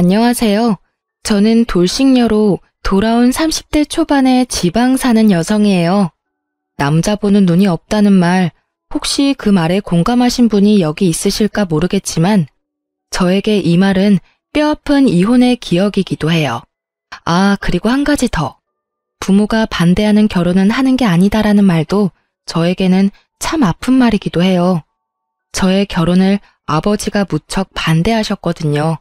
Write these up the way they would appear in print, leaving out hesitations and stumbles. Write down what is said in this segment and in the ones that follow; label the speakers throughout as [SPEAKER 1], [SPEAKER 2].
[SPEAKER 1] 안녕하세요. 저는 돌싱녀로 돌아온 30대 초반의 지방 사는 여성이에요. 남자 보는 눈이 없다는 말, 혹시 그 말에 공감하신 분이 여기 있으실까 모르겠지만 저에게 이 말은 뼈아픈 이혼의 기억이기도 해요. 아, 그리고 한 가지 더. 부모가 반대하는 결혼은 하는 게 아니다라는 말도 저에게는 참 아픈 말이기도 해요. 저의 결혼을 아버지가 무척 반대하셨거든요.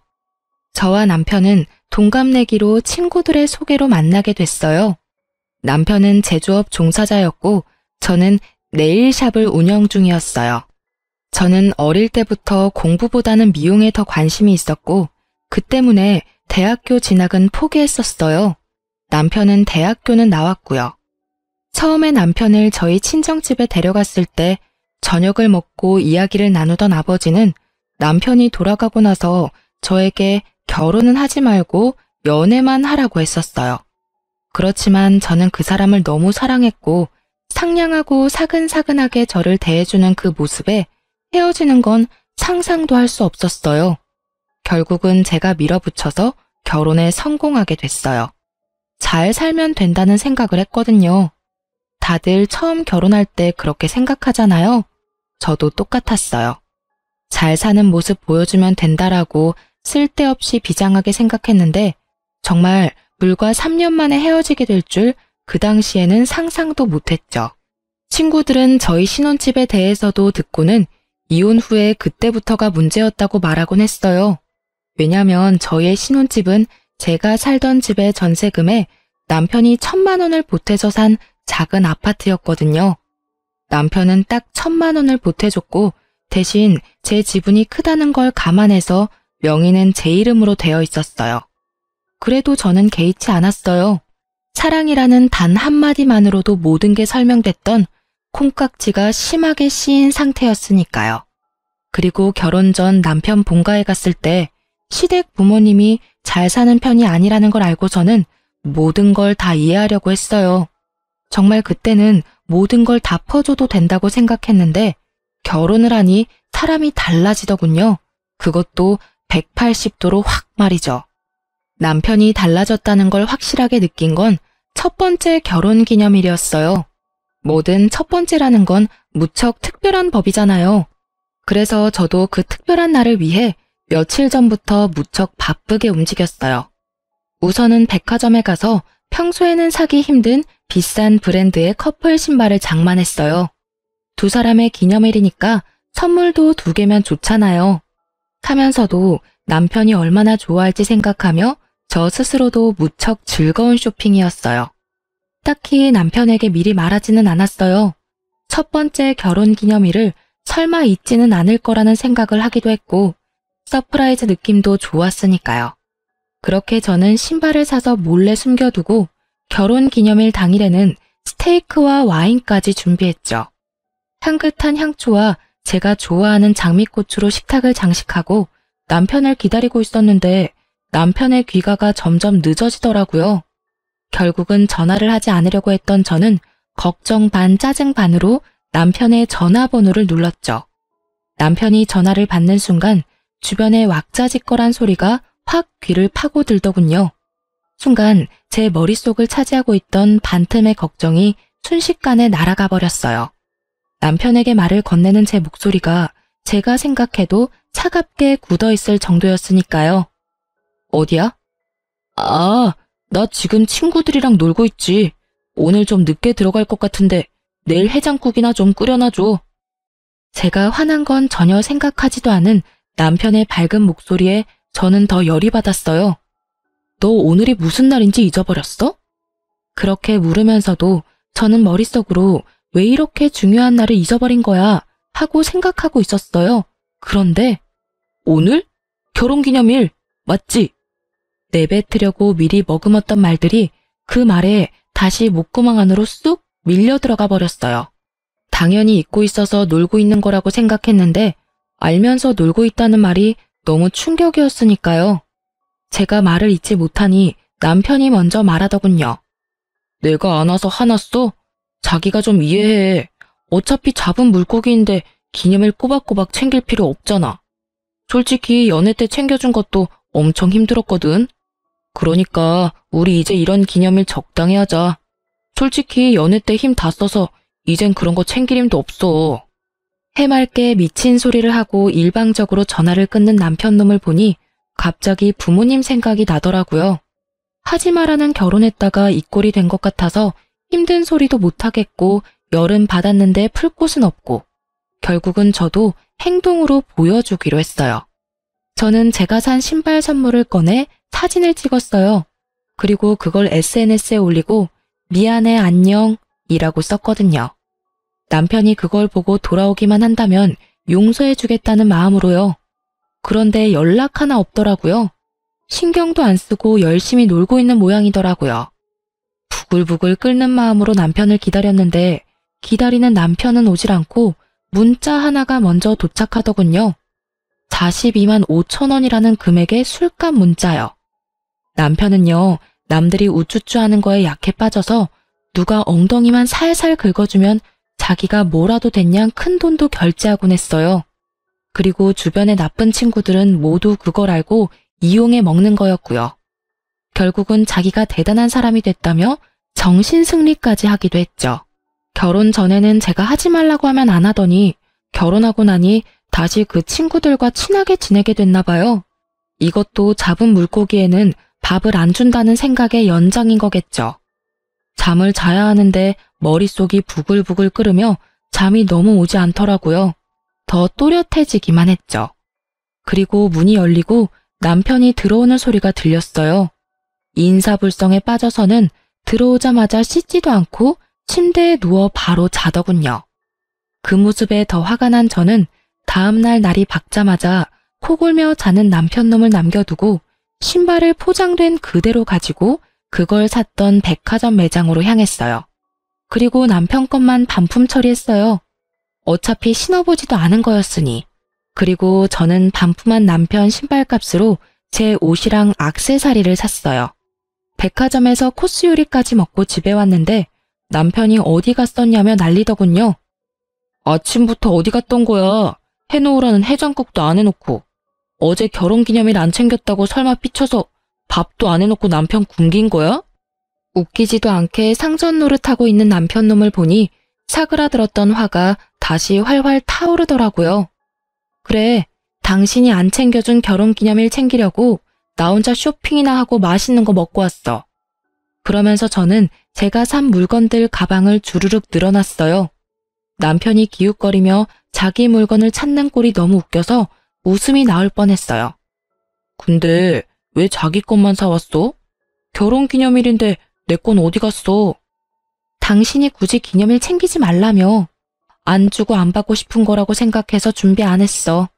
[SPEAKER 1] 저와 남편은 동갑내기로 친구들의 소개로 만나게 됐어요. 남편은 제조업 종사자였고 저는 네일샵을 운영 중이었어요. 저는 어릴 때부터 공부보다는 미용에 더 관심이 있었고 그 때문에 대학교 진학은 포기했었어요. 남편은 대학교는 나왔고요. 처음에 남편을 저희 친정집에 데려갔을 때 저녁을 먹고 이야기를 나누던 아버지는 남편이 돌아가고 나서 저에게 결혼은 하지 말고 연애만 하라고 했었어요. 그렇지만 저는 그 사람을 너무 사랑했고 상냥하고 사근사근하게 저를 대해주는 그 모습에 헤어지는 건 상상도 할 수 없었어요. 결국은 제가 밀어붙여서 결혼에 성공하게 됐어요. 잘 살면 된다는 생각을 했거든요. 다들 처음 결혼할 때 그렇게 생각하잖아요. 저도 똑같았어요. 잘 사는 모습 보여주면 된다라고 쓸데없이 비장하게 생각했는데 정말 불과 3년 만에 헤어지게 될 줄 그 당시에는 상상도 못했죠. 친구들은 저희 신혼집에 대해서도 듣고는 이혼 후에 그때부터가 문제였다고 말하곤 했어요. 왜냐면 저희의 신혼집은 제가 살던 집의 전세금에 남편이 1,000만 원을 보태서 산 작은 아파트였거든요. 남편은 딱 1,000만 원을 보태줬고 대신 제 지분이 크다는 걸 감안해서 명의는 제 이름으로 되어 있었어요. 그래도 저는 개의치 않았어요. 사랑이라는 단 한마디만으로도 모든 게 설명됐던 콩깍지가 심하게 씌인 상태였으니까요. 그리고 결혼 전 남편 본가에 갔을 때 시댁 부모님이 잘 사는 편이 아니라는 걸 알고서는 모든 걸 다 이해하려고 했어요. 정말 그때는 모든 걸 다 퍼줘도 된다고 생각했는데 결혼을 하니 사람이 달라지더군요. 그것도 180도로 확 말이죠. 남편이 달라졌다는 걸 확실하게 느낀 건 첫 번째 결혼 기념일이었어요. 뭐든 첫 번째라는 건 무척 특별한 법이잖아요. 그래서 저도 그 특별한 날을 위해 며칠 전부터 무척 바쁘게 움직였어요. 우선은 백화점에 가서 평소에는 사기 힘든 비싼 브랜드의 커플 신발을 장만했어요. 두 사람의 기념일이니까 선물도 2개면 좋잖아요. 하면서도 남편이 얼마나 좋아할지 생각하며 저 스스로도 무척 즐거운 쇼핑이었어요. 딱히 남편에게 미리 말하지는 않았어요. 첫 번째 결혼 기념일을 설마 잊지는 않을 거라는 생각을 하기도 했고 서프라이즈 느낌도 좋았으니까요. 그렇게 저는 신발을 사서 몰래 숨겨두고 결혼 기념일 당일에는 스테이크와 와인까지 준비했죠. 향긋한 향초와 제가 좋아하는 장미꽃으로 식탁을 장식하고 남편을 기다리고 있었는데 남편의 귀가가 점점 늦어지더라고요. 결국은 전화를 하지 않으려고 했던 저는 걱정 반 짜증 반으로 남편의 전화번호를 눌렀죠. 남편이 전화를 받는 순간 주변에 왁자지껄한 소리가 확 귀를 파고들더군요. 순간 제 머릿속을 차지하고 있던 반틈의 걱정이 순식간에 날아가 버렸어요. 남편에게 말을 건네는 제 목소리가 제가 생각해도 차갑게 굳어있을 정도였으니까요. 어디야? 아, 나 지금 친구들이랑 놀고 있지. 오늘 좀 늦게 들어갈 것 같은데 내일 해장국이나 좀 끓여놔줘. 제가 화난 건 전혀 생각하지도 않은 남편의 밝은 목소리에 저는 더 열이 받았어요. 너 오늘이 무슨 날인지 잊어버렸어? 그렇게 물으면서도 저는 머릿속으로 왜 이렇게 중요한 날을 잊어버린 거야 하고 생각하고 있었어요. 그런데 오늘? 결혼기념일 맞지? 내뱉으려고 미리 머금었던 말들이 그 말에 다시 목구멍 안으로 쑥 밀려 들어가 버렸어요. 당연히 잊고 있어서 놀고 있는 거라고 생각했는데 알면서 놀고 있다는 말이 너무 충격이었으니까요. 제가 말을 잊지 못하니 남편이 먼저 말하더군요. 내가 안 와서 화났어? 자기가 좀 이해해. 어차피 잡은 물고기인데 기념일 꼬박꼬박 챙길 필요 없잖아. 솔직히 연애 때 챙겨준 것도 엄청 힘들었거든. 그러니까 우리 이제 이런 기념일 적당히 하자. 솔직히 연애 때 힘 다 써서 이젠 그런 거 챙길 힘도 없어. 해맑게 미친 소리를 하고 일방적으로 전화를 끊는 남편 놈을 보니 갑자기 부모님 생각이 나더라고요. 하지 마라는 결혼했다가 이 꼴이 된 것 같아서 힘든 소리도 못하겠고 열은 받았는데 풀 곳은 없고 결국은 저도 행동으로 보여주기로 했어요. 저는 제가 산 신발 선물을 꺼내 사진을 찍었어요. 그리고 그걸 SNS에 올리고 미안해 안녕 이라고 썼거든요. 남편이 그걸 보고 돌아오기만 한다면 용서해주겠다는 마음으로요. 그런데 연락 하나 없더라고요. 신경도 안 쓰고 열심히 놀고 있는 모양이더라고요. 부글부글 끓는 마음으로 남편을 기다렸는데 기다리는 남편은 오질 않고 문자 하나가 먼저 도착하더군요. 42만 5천 원이라는 금액의 술값 문자요. 남편은요, 남들이 우쭈쭈 하는 거에 약해 빠져서 누가 엉덩이만 살살 긁어주면 자기가 뭐라도 됐냥 큰 돈도 결제하곤 했어요. 그리고 주변의 나쁜 친구들은 모두 그걸 알고 이용해 먹는 거였고요. 결국은 자기가 대단한 사람이 됐다며 정신승리까지 하기도 했죠. 결혼 전에는 제가 하지 말라고 하면 안 하더니 결혼하고 나니 다시 그 친구들과 친하게 지내게 됐나 봐요. 이것도 잡은 물고기에는 밥을 안 준다는 생각의 연장인 거겠죠. 잠을 자야 하는데 머릿속이 부글부글 끓으며 잠이 너무 오지 않더라고요. 더 또렷해지기만 했죠. 그리고 문이 열리고 남편이 들어오는 소리가 들렸어요. 인사불성에 빠져서는 들어오자마자 씻지도 않고 침대에 누워 바로 자더군요. 그 모습에 더 화가 난 저는 다음날 날이 밝자마자 코골며 자는 남편놈을 남겨두고 신발을 포장된 그대로 가지고 그걸 샀던 백화점 매장으로 향했어요. 그리고 남편 것만 반품 처리했어요. 어차피 신어보지도 않은 거였으니. 그리고 저는 반품한 남편 신발값으로 제 옷이랑 액세서리를 샀어요. 백화점에서 코스 요리까지 먹고 집에 왔는데 남편이 어디 갔었냐며 난리더군요. 아침부터 어디 갔던 거야? 해놓으라는 해장국도 안 해놓고. 어제 결혼기념일 안 챙겼다고 설마 삐쳐서 밥도 안 해놓고 남편 굶긴 거야? 웃기지도 않게 상전 노릇하고 있는 남편놈을 보니 사그라들었던 화가 다시 활활 타오르더라고요. 그래, 당신이 안 챙겨준 결혼기념일 챙기려고 나 혼자 쇼핑이나 하고 맛있는 거 먹고 왔어. 그러면서 저는 제가 산 물건들 가방을 주르륵 늘어놨어요. 남편이 기웃거리며 자기 물건을 찾는 꼴이 너무 웃겨서 웃음이 나올 뻔했어요. 근데 왜 자기 것만 사왔어? 결혼기념일인데 내 건 어디 갔어? 당신이 굳이 기념일 챙기지 말라며. 안 주고 안 받고 싶은 거라고 생각해서 준비 안 했어.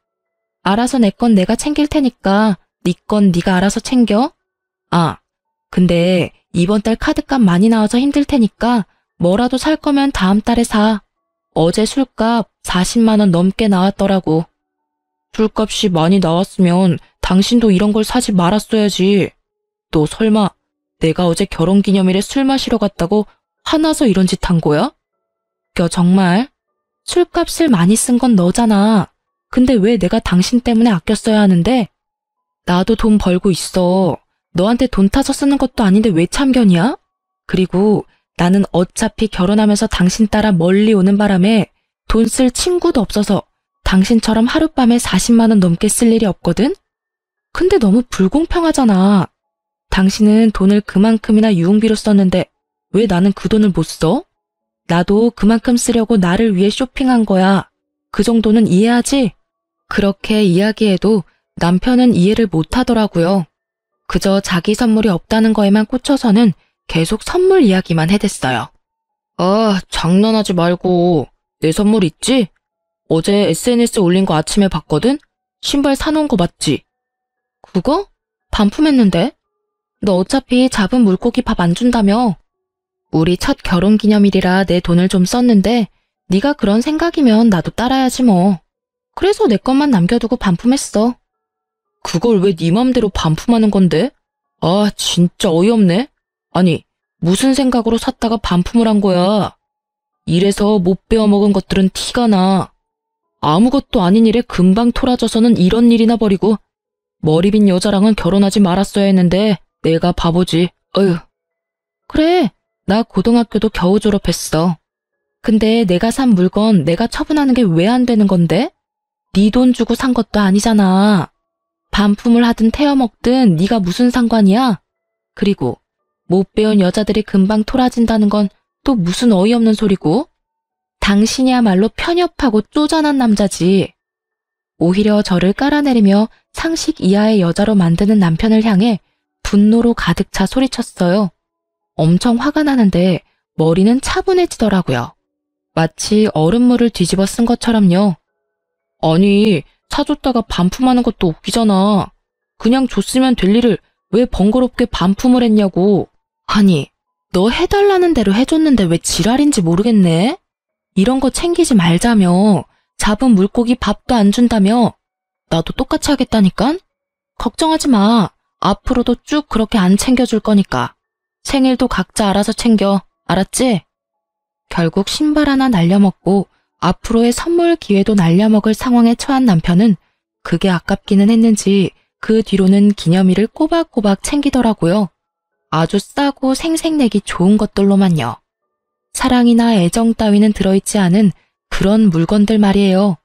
[SPEAKER 1] 알아서 내 건 내가 챙길 테니까 네 건 네가 알아서 챙겨. 아, 근데 이번 달 카드값 많이 나와서 힘들 테니까 뭐라도 살 거면 다음 달에 사. 어제 술값 40만 원 넘게 나왔더라고. 술값이 많이 나왔으면 당신도 이런 걸 사지 말았어야지. 너 설마 내가 어제 결혼기념일에 술 마시러 갔다고 화나서 이런 짓 한 거야? 정말? 술값을 많이 쓴 건 너잖아. 근데 왜 내가 당신 때문에 아껴 써야 하는데? 나도 돈 벌고 있어. 너한테 돈 타서 쓰는 것도 아닌데 왜 참견이야? 그리고 나는 어차피 결혼하면서 당신 따라 멀리 오는 바람에 돈 쓸 친구도 없어서 당신처럼 하룻밤에 40만 원 넘게 쓸 일이 없거든? 근데 너무 불공평하잖아. 당신은 돈을 그만큼이나 유흥비로 썼는데 왜 나는 그 돈을 못 써? 나도 그만큼 쓰려고 나를 위해 쇼핑한 거야. 그 정도는 이해하지? 그렇게 이야기해도 남편은 이해를 못 하더라고요. 그저 자기 선물이 없다는 거에만 꽂혀서는 계속 선물 이야기만 해댔어요. 아, 장난하지 말고. 내 선물 있지? 어제 SNS에 올린 거 아침에 봤거든? 신발 사놓은 거 맞지? 그거? 반품했는데? 너 어차피 잡은 물고기 밥 안 준다며? 우리 첫 결혼기념일이라 내 돈을 좀 썼는데 네가 그런 생각이면 나도 따라야지 뭐. 그래서 내 것만 남겨두고 반품했어. 그걸 왜 네 맘대로 반품하는 건데? 아, 진짜 어이없네. 아니, 무슨 생각으로 샀다가 반품을 한 거야? 이래서 못 배워먹은 것들은 티가 나. 아무것도 아닌 일에 금방 토라져서는 이런 일이나 버리고. 머리 빈 여자랑은 결혼하지 말았어야 했는데 내가 바보지. 어휴. 그래, 나 고등학교도 겨우 졸업했어. 근데 내가 산 물건 내가 처분하는 게 왜 안 되는 건데? 네 돈 주고 산 것도 아니잖아. 반품을 하든 태워 먹든 네가 무슨 상관이야? 그리고 못 배운 여자들이 금방 토라진다는 건 또 무슨 어이없는 소리고? 당신이야말로 편협하고 쪼잔한 남자지. 오히려 저를 깔아내리며 상식 이하의 여자로 만드는 남편을 향해 분노로 가득 차 소리쳤어요. 엄청 화가 나는데 머리는 차분해지더라고요. 마치 얼음물을 뒤집어 쓴 것처럼요. 아니, 사줬다가 반품하는 것도 웃기잖아. 그냥 줬으면 될 일을 왜 번거롭게 반품을 했냐고. 아니, 너 해달라는 대로 해줬는데 왜 지랄인지 모르겠네? 이런 거 챙기지 말자며. 잡은 물고기 밥도 안 준다며. 나도 똑같이 하겠다니깐? 걱정하지 마. 앞으로도 쭉 그렇게 안 챙겨줄 거니까. 생일도 각자 알아서 챙겨. 알았지? 결국 신발 하나 날려먹고 앞으로의 선물 기회도 날려먹을 상황에 처한 남편은 그게 아깝기는 했는지 그 뒤로는 기념일을 꼬박꼬박 챙기더라고요. 아주 싸고 생색내기 좋은 것들로만요. 사랑이나 애정 따위는 들어있지 않은 그런 물건들 말이에요.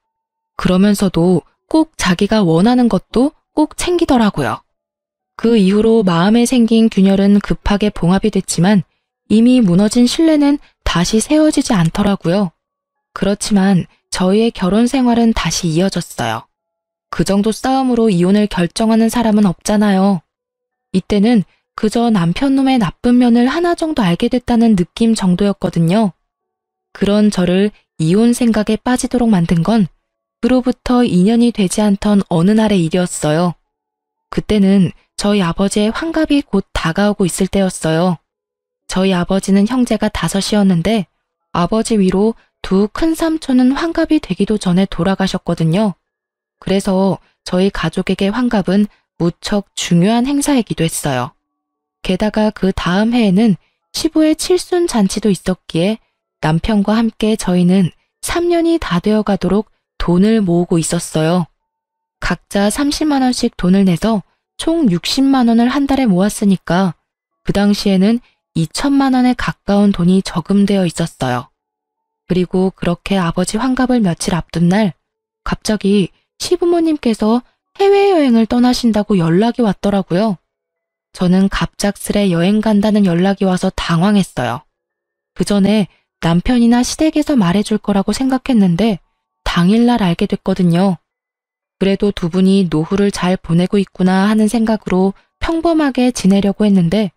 [SPEAKER 1] 그러면서도 꼭 자기가 원하는 것도 꼭 챙기더라고요. 그 이후로 마음에 생긴 균열은 급하게 봉합이 됐지만 이미 무너진 신뢰는 다시 세워지지 않더라고요. 그렇지만 저희의 결혼 생활은 다시 이어졌어요. 그 정도 싸움으로 이혼을 결정하는 사람은 없잖아요. 이때는 그저 남편 놈의 나쁜 면을 하나 정도 알게 됐다는 느낌 정도였거든요. 그런 저를 이혼 생각에 빠지도록 만든 건 그로부터 2년이 되지 않던 어느 날의 일이었어요. 그때는 저희 아버지의 환갑이 곧 다가오고 있을 때였어요. 저희 아버지는 형제가 5이었는데 아버지 위로 두 큰삼촌은 환갑이 되기도 전에 돌아가셨거든요. 그래서 저희 가족에게 환갑은 무척 중요한 행사이기도 했어요. 게다가 그 다음 해에는 시부의 칠순 잔치도 있었기에 남편과 함께 저희는 3년이 다 되어 가도록 돈을 모으고 있었어요. 각자 30만 원씩 돈을 내서 총 60만 원을 한 달에 모았으니까 그 당시에는 2천만 원에 가까운 돈이 저금되어 있었어요. 그리고 그렇게 아버지 환갑을 며칠 앞둔 날 갑자기 시부모님께서 해외여행을 떠나신다고 연락이 왔더라고요. 저는 갑작스레 여행 간다는 연락이 와서 당황했어요. 그 전에 남편이나 시댁에서 말해줄 거라고 생각했는데 당일날 알게 됐거든요. 그래도 두 분이 노후를 잘 보내고 있구나 하는 생각으로 평범하게 지내려고 했는데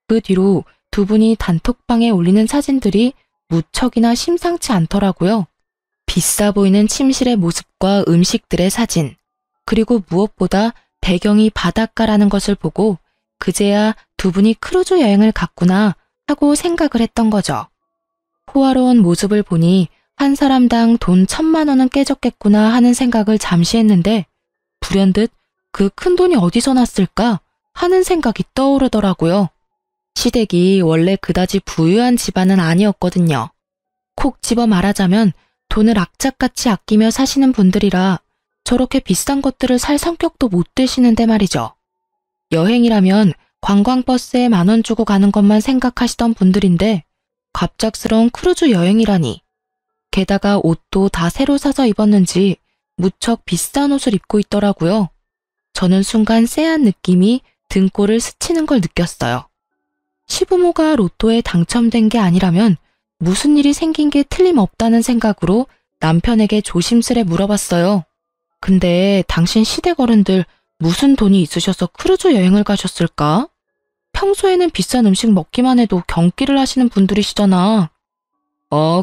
[SPEAKER 1] 그 뒤로 두 분이 단톡방에 올리는 사진들이 무척이나 심상치 않더라고요. 비싸 보이는 침실의 모습과 음식들의 사진, 그리고 무엇보다 배경이 바닷가라는 것을 보고 그제야 두 분이 크루즈 여행을 갔구나 하고 생각을 했던 거죠. 호화로운 모습을 보니 한 사람당 돈 1,000만 원은 깨졌겠구나 하는 생각을 잠시 했는데 불현듯 그 큰 돈이 어디서 났을까 하는 생각이 떠오르더라고요. 시댁이 원래 그다지 부유한 집안은 아니었거든요. 콕 집어 말하자면 돈을 악착같이 아끼며 사시는 분들이라 저렇게 비싼 것들을 살 성격도 못 되시는데 말이죠. 여행이라면 관광버스에 10,000원 주고 가는 것만 생각하시던 분들인데 갑작스러운 크루즈 여행이라니. 게다가 옷도 다 새로 사서 입었는지 무척 비싼 옷을 입고 있더라고요. 저는 순간 쎄한 느낌이 등골을 스치는 걸 느꼈어요. 시부모가 로또에 당첨된 게 아니라면 무슨 일이 생긴 게 틀림없다는 생각으로 남편에게 조심스레 물어봤어요. 근데 당신 시댁 어른들 무슨 돈이 있으셔서 크루즈 여행을 가셨을까? 평소에는 비싼 음식 먹기만 해도 경기를 하시는 분들이시잖아.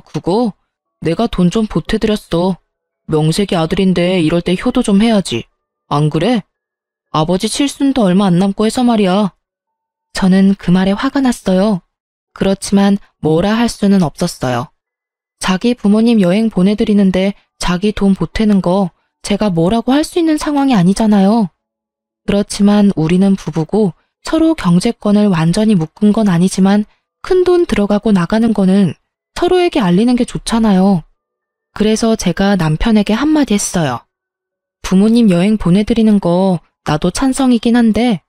[SPEAKER 1] 그거? 내가 돈 좀 보태드렸어. 명색이 아들인데 이럴 때 효도 좀 해야지. 안 그래? 아버지 칠순도 얼마 안 남고 해서 말이야. 저는 그 말에 화가 났어요. 그렇지만 뭐라 할 수는 없었어요. 자기 부모님 여행 보내드리는데 자기 돈 보태는 거 제가 뭐라고 할 수 있는 상황이 아니잖아요. 그렇지만 우리는 부부고 서로 경제권을 완전히 묶은 건 아니지만 큰돈 들어가고 나가는 거는 서로에게 알리는 게 좋잖아요. 그래서 제가 남편에게 한마디 했어요. 부모님 여행 보내드리는 거 나도 찬성이긴 한데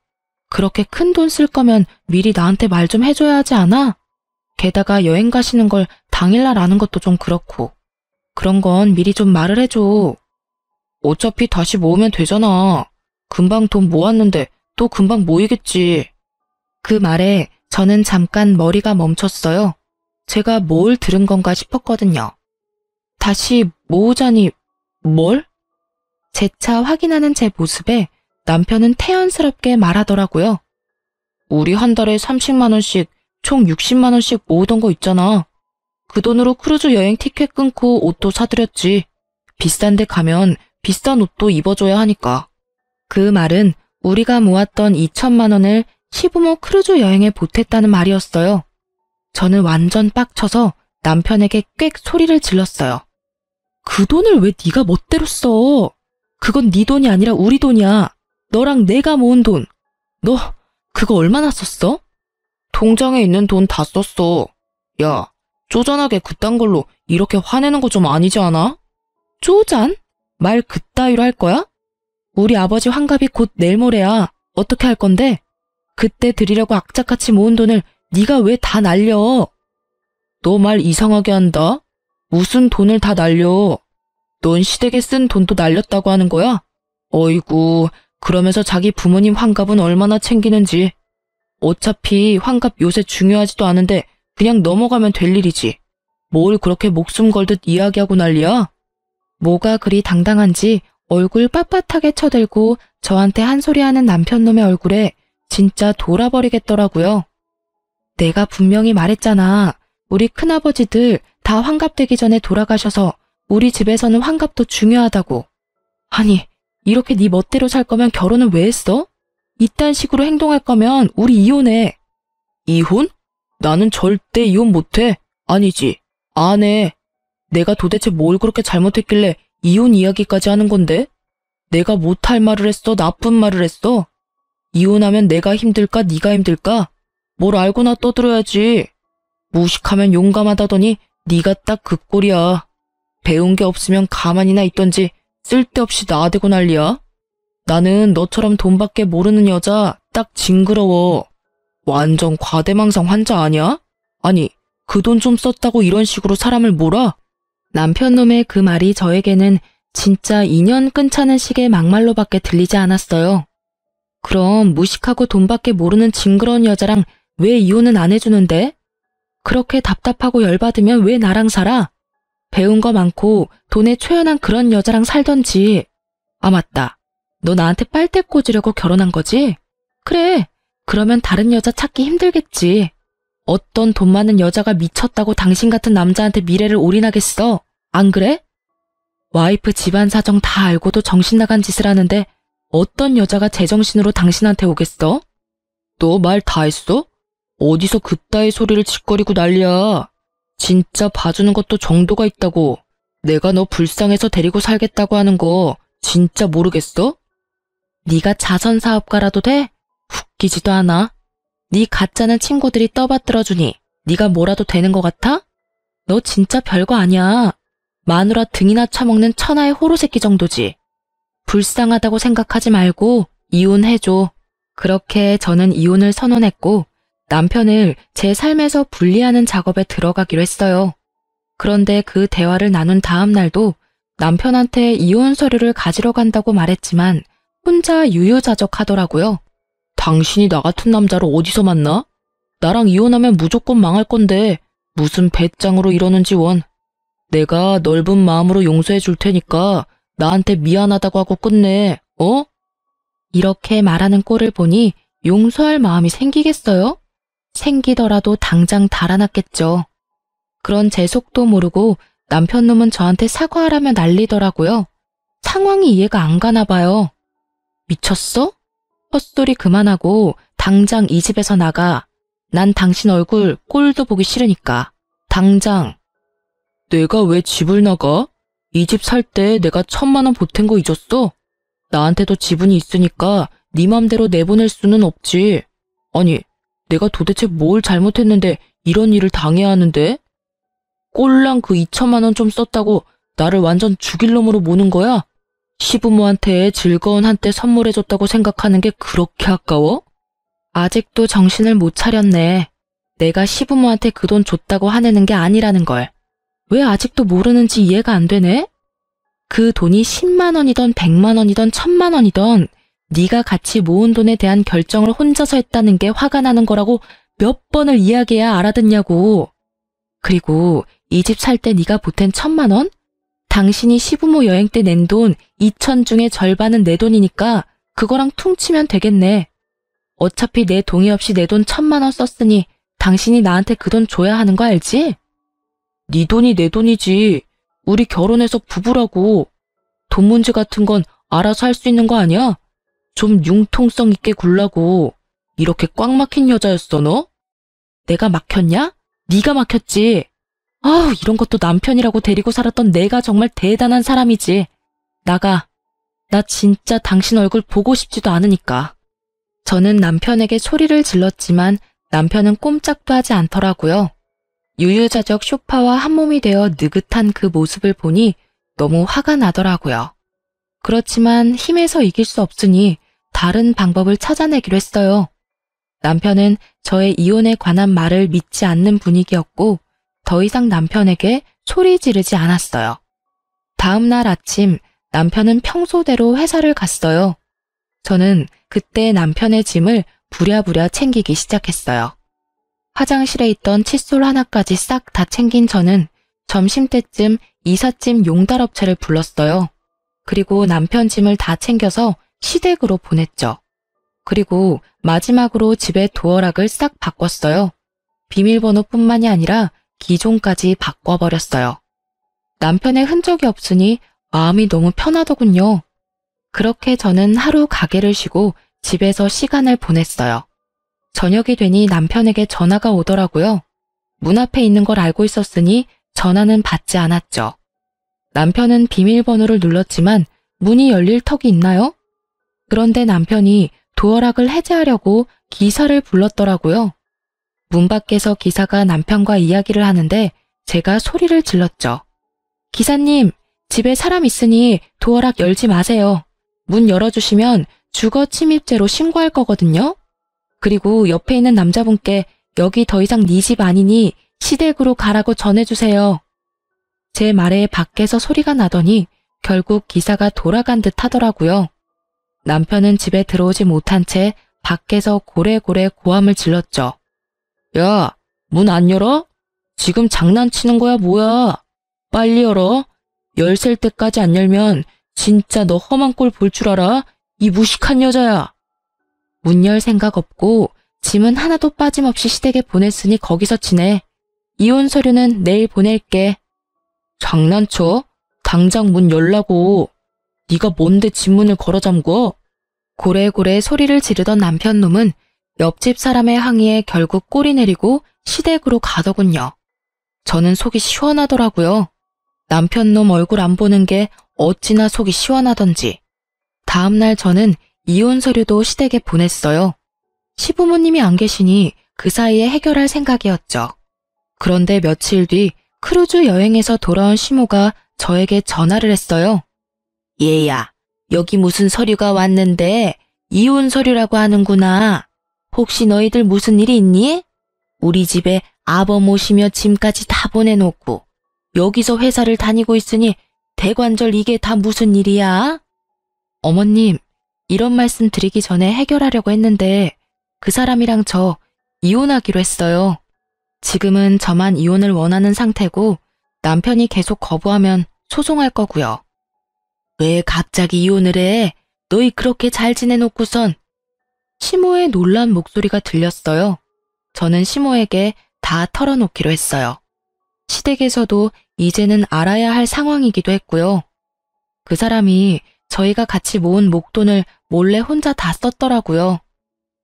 [SPEAKER 1] 그렇게 큰 돈 쓸 거면 미리 나한테 말 좀 해줘야 하지 않아? 게다가 여행 가시는 걸 당일날 아는 것도 좀 그렇고. 그런 건 미리 좀 말을 해줘. 어차피 다시 모으면 되잖아. 금방 돈 모았는데 또 금방 모이겠지. 그 말에 저는 잠깐 머리가 멈췄어요. 제가 뭘 들은 건가 싶었거든요. 다시 모으자니 뭘? 재차 확인하는 제 모습에 남편은 태연스럽게 말하더라고요. 우리 한 달에 30만 원씩 총 60만 원씩 모으던 거 있잖아. 그 돈으로 크루즈 여행 티켓 끊고 옷도 사드렸지. 비싼 데 가면 비싼 옷도 입어줘야 하니까. 그 말은 우리가 모았던 2천만 원을 시부모 크루즈 여행에 보탰다는 말이었어요. 저는 완전 빡쳐서 남편에게 꽥 소리를 질렀어요. 그 돈을 왜 네가 멋대로 써? 그건 네 돈이 아니라 우리 돈이야. 너랑 내가 모은 돈. 너 그거 얼마나 썼어? 통장에 있는 돈 다 썼어. 야, 쪼잔하게 그딴 걸로 이렇게 화내는 거 좀 아니지 않아? 쪼잔? 말 그따위로 할 거야? 우리 아버지 환갑이 곧 내일 모레야. 어떻게 할 건데? 그때 드리려고 악착같이 모은 돈을 네가 왜 다 날려? 너 말 이상하게 한다. 무슨 돈을 다 날려? 넌 시댁에 쓴 돈도 날렸다고 하는 거야? 어이구, 그러면서 자기 부모님 환갑은 얼마나 챙기는지. 어차피 환갑 요새 중요하지도 않은데 그냥 넘어가면 될 일이지. 뭘 그렇게 목숨 걸듯 이야기하고 난리야? 뭐가 그리 당당한지 얼굴 빳빳하게 쳐들고 저한테 한 소리 하는 남편놈의 얼굴에 진짜 돌아버리겠더라고요. 내가 분명히 말했잖아. 우리 큰아버지들 다 환갑 되기 전에 돌아가셔서 우리 집에서는 환갑도 중요하다고. 아니, 이렇게 네 멋대로 살 거면 결혼은 왜 했어? 이딴 식으로 행동할 거면 우리 이혼해. 이혼? 나는 절대 이혼 못해. 아니지, 안 해. 내가 도대체 뭘 그렇게 잘못했길래 이혼 이야기까지 하는 건데? 내가 못할 말을 했어? 나쁜 말을 했어? 이혼하면 내가 힘들까? 네가 힘들까? 뭘 알고나 떠들어야지. 무식하면 용감하다더니 네가 딱 그 꼴이야. 배운 게 없으면 가만히나 있던지 쓸데없이 나대고 난리야. 나는 너처럼 돈밖에 모르는 여자 딱 징그러워. 완전 과대망상 환자 아니야? 아니, 그 돈 좀 썼다고 이런 식으로 사람을 몰아? 남편놈의 그 말이 저에게는 진짜 인연 끊자는 식의 막말로밖에 들리지 않았어요. 그럼 무식하고 돈밖에 모르는 징그러운 여자랑 왜 이혼은 안 해주는데? 그렇게 답답하고 열받으면 왜 나랑 살아? 배운 거 많고 돈에 초연한 그런 여자랑 살던지. 아, 맞다. 너 나한테 빨대 꽂으려고 결혼한 거지? 그래. 그러면 다른 여자 찾기 힘들겠지. 어떤 돈 많은 여자가 미쳤다고 당신 같은 남자한테 미래를 올인하겠어? 안 그래? 와이프 집안 사정 다 알고도 정신 나간 짓을 하는데 어떤 여자가 제정신으로 당신한테 오겠어? 너 말 다 했어? 어디서 그따위 소리를 짓거리고 난리야. 진짜 봐주는 것도 정도가 있다고. 내가 너 불쌍해서 데리고 살겠다고 하는 거 진짜 모르겠어? 네가 자선사업가라도 돼? 웃기지도 않아. 네 가짜는 친구들이 떠받들어주니 네가 뭐라도 되는 것 같아? 너 진짜 별거 아니야. 마누라 등이나 처먹는 천하의 호로새끼 정도지. 불쌍하다고 생각하지 말고 이혼해줘. 그렇게 저는 이혼을 선언했고 남편을 제 삶에서 분리하는 작업에 들어가기로 했어요. 그런데 그 대화를 나눈 다음 날도 남편한테 이혼 서류를 가지러 간다고 말했지만 혼자 유유자적하더라고요. 당신이 나 같은 남자를 어디서 만나? 나랑 이혼하면 무조건 망할 건데 무슨 배짱으로 이러는지 원. 내가 넓은 마음으로 용서해 줄 테니까 나한테 미안하다고 하고 끝내. 어? 이렇게 말하는 꼴을 보니 용서할 마음이 생기겠어요? 생기더라도 당장 달아났겠죠. 그런 제 속도 모르고 남편놈은 저한테 사과하라며 난리더라고요. 상황이 이해가 안 가나 봐요. 미쳤어? 헛소리 그만하고 당장 이 집에서 나가. 난 당신 얼굴 꼴도 보기 싫으니까. 당장. 내가 왜 집을 나가? 이 집 살 때 내가 1,000만 원 보탠 거 잊었어? 나한테도 지분이 있으니까 네 맘대로 내보낼 수는 없지. 아니, 내가 도대체 뭘 잘못했는데 이런 일을 당해야 하는데? 꼴랑 그 2,000만 원 좀 썼다고 나를 완전 죽일 놈으로 모는 거야? 시부모한테 즐거운 한때 선물해줬다고 생각하는 게 그렇게 아까워? 아직도 정신을 못 차렸네. 내가 시부모한테 그 돈 줬다고 화내는 게 아니라는 걸. 왜 아직도 모르는지 이해가 안 되네? 그 돈이 10만 원이던 100만 원이던 1000만 원이던 네가 같이 모은 돈에 대한 결정을 혼자서 했다는 게 화가 나는 거라고 몇 번을 이야기해야 알아듣냐고. 그리고 이 집 살 때 네가 보탠 1000만 원? 당신이 시부모 여행 때 낸 돈 2000 중에 절반은 내 돈이니까 그거랑 퉁치면 되겠네. 어차피 내 동의 없이 내 돈 1000만 원 썼으니 당신이 나한테 그 돈 줘야 하는 거 알지? 네 돈이 내 돈이지. 우리 결혼해서 부부라고. 돈 문제 같은 건 알아서 할 수 있는 거 아니야? 좀 융통성 있게 굴라고. 이렇게 꽉 막힌 여자였어 너? 내가 막혔냐? 네가 막혔지. 아우, 이런 것도 남편이라고 데리고 살았던 내가 정말 대단한 사람이지. 나가. 나 진짜 당신 얼굴 보고 싶지도 않으니까. 저는 남편에게 소리를 질렀지만 남편은 꼼짝도 하지 않더라고요. 유유자적 소파와 한몸이 되어 느긋한 그 모습을 보니 너무 화가 나더라고요. 그렇지만 힘에서 이길 수 없으니 다른 방법을 찾아내기로 했어요. 남편은 저의 이혼에 관한 말을 믿지 않는 분위기였고 더 이상 남편에게 소리 지르지 않았어요. 다음 날 아침 남편은 평소대로 회사를 갔어요. 저는 그때 남편의 짐을 부랴부랴 챙기기 시작했어요. 화장실에 있던 칫솔 하나까지 싹 다 챙긴 저는 점심때쯤 이삿짐 용달업체를 불렀어요. 그리고 남편 짐을 다 챙겨서 시댁으로 보냈죠. 그리고 마지막으로 집의 도어락을 싹 바꿨어요. 비밀번호뿐만이 아니라 기종까지 바꿔버렸어요. 남편의 흔적이 없으니 마음이 너무 편하더군요. 그렇게 저는 하루 가게를 쉬고 집에서 시간을 보냈어요. 저녁이 되니 남편에게 전화가 오더라고요. 문 앞에 있는 걸 알고 있었으니 전화는 받지 않았죠. 남편은 비밀번호를 눌렀지만 문이 열릴 턱이 있나요? 그런데 남편이 도어락을 해제하려고 기사를 불렀더라고요. 문 밖에서 기사가 남편과 이야기를 하는데 제가 소리를 질렀죠. 기사님, 집에 사람 있으니 도어락 열지 마세요. 문 열어주시면 주거 침입죄로 신고할 거거든요. 그리고 옆에 있는 남자분께 여기 더 이상 네 집 아니니 시댁으로 가라고 전해주세요. 제 말에 밖에서 소리가 나더니 결국 기사가 돌아간 듯 하더라고요. 남편은 집에 들어오지 못한 채 밖에서 고래고래 고함을 질렀죠. 야, 문 안 열어? 지금 장난치는 거야 뭐야? 빨리 열어. 열셀 때까지 안 열면 진짜 너 험한 꼴 볼 줄 알아? 이 무식한 여자야. 문 열 생각 없고 짐은 하나도 빠짐없이 시댁에 보냈으니 거기서 지내. 이혼 서류는 내일 보낼게. 장난쳐? 당장 문 열라고. 네가 뭔데 집 문을 걸어 잠궈? 고래고래 소리를 지르던 남편놈은 옆집 사람의 항의에 결국 꼬리 내리고 시댁으로 가더군요. 저는 속이 시원하더라고요. 남편놈 얼굴 안 보는 게 어찌나 속이 시원하던지. 다음날 저는 이혼 서류도 시댁에 보냈어요. 시부모님이 안 계시니 그 사이에 해결할 생각이었죠. 그런데 며칠 뒤 크루즈 여행에서 돌아온 시모가 저에게 전화를 했어요. 얘야, 여기 무슨 서류가 왔는데 이혼 서류라고 하는구나. 혹시 너희들 무슨 일이 있니? 우리 집에 아버 모시며 짐까지 다 보내놓고 여기서 회사를 다니고 있으니 대관절 이게 다 무슨 일이야? 어머님, 이런 말씀 드리기 전에 해결하려고 했는데 그 사람이랑 저 이혼하기로 했어요. 지금은 저만 이혼을 원하는 상태고 남편이 계속 거부하면 소송할 거고요. 왜 갑자기 이혼을 해? 너희 그렇게 잘 지내놓고선. 시모의 놀란 목소리가 들렸어요. 저는 시모에게 다 털어놓기로 했어요. 시댁에서도 이제는 알아야 할 상황이기도 했고요. 그 사람이 저희가 같이 모은 목돈을 몰래 혼자 다 썼더라고요.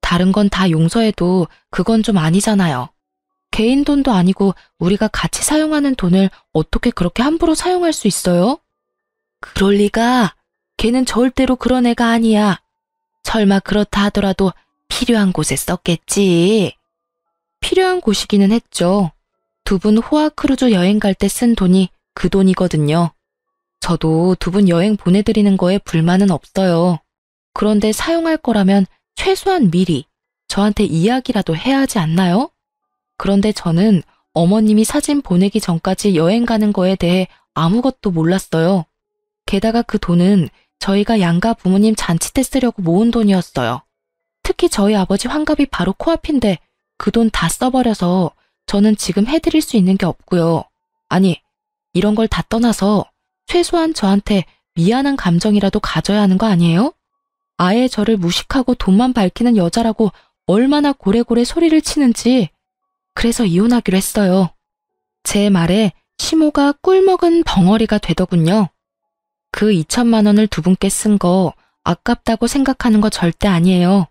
[SPEAKER 1] 다른 건 다 용서해도 그건 좀 아니잖아요. 개인 돈도 아니고 우리가 같이 사용하는 돈을 어떻게 그렇게 함부로 사용할 수 있어요? 그럴 리가. 걔는 절대로 그런 애가 아니야. 설마 그렇다 하더라도 필요한 곳에 썼겠지. 필요한 곳이기는 했죠. 두 분 호화 크루즈 여행 갈 때 쓴 돈이 그 돈이거든요. 저도 두 분 여행 보내드리는 거에 불만은 없어요. 그런데 사용할 거라면 최소한 미리 저한테 이야기라도 해야 하지 않나요? 그런데 저는 어머님이 사진 보내기 전까지 여행 가는 거에 대해 아무것도 몰랐어요. 게다가 그 돈은 저희가 양가 부모님 잔치 때 쓰려고 모은 돈이었어요. 특히 저희 아버지 환갑이 바로 코앞인데 그 돈 다 써버려서 저는 지금 해드릴 수 있는 게 없고요. 아니, 이런 걸 다 떠나서 최소한 저한테 미안한 감정이라도 가져야 하는 거 아니에요? 아예 저를 무식하고 돈만 밝히는 여자라고 얼마나 고래고래 소리를 치는지. 그래서 이혼하기로 했어요. 제 말에 시모가 꿀먹은 벙어리가 되더군요. 그 2천만 원을 두 분께 쓴 거 아깝다고 생각하는 거 절대 아니에요.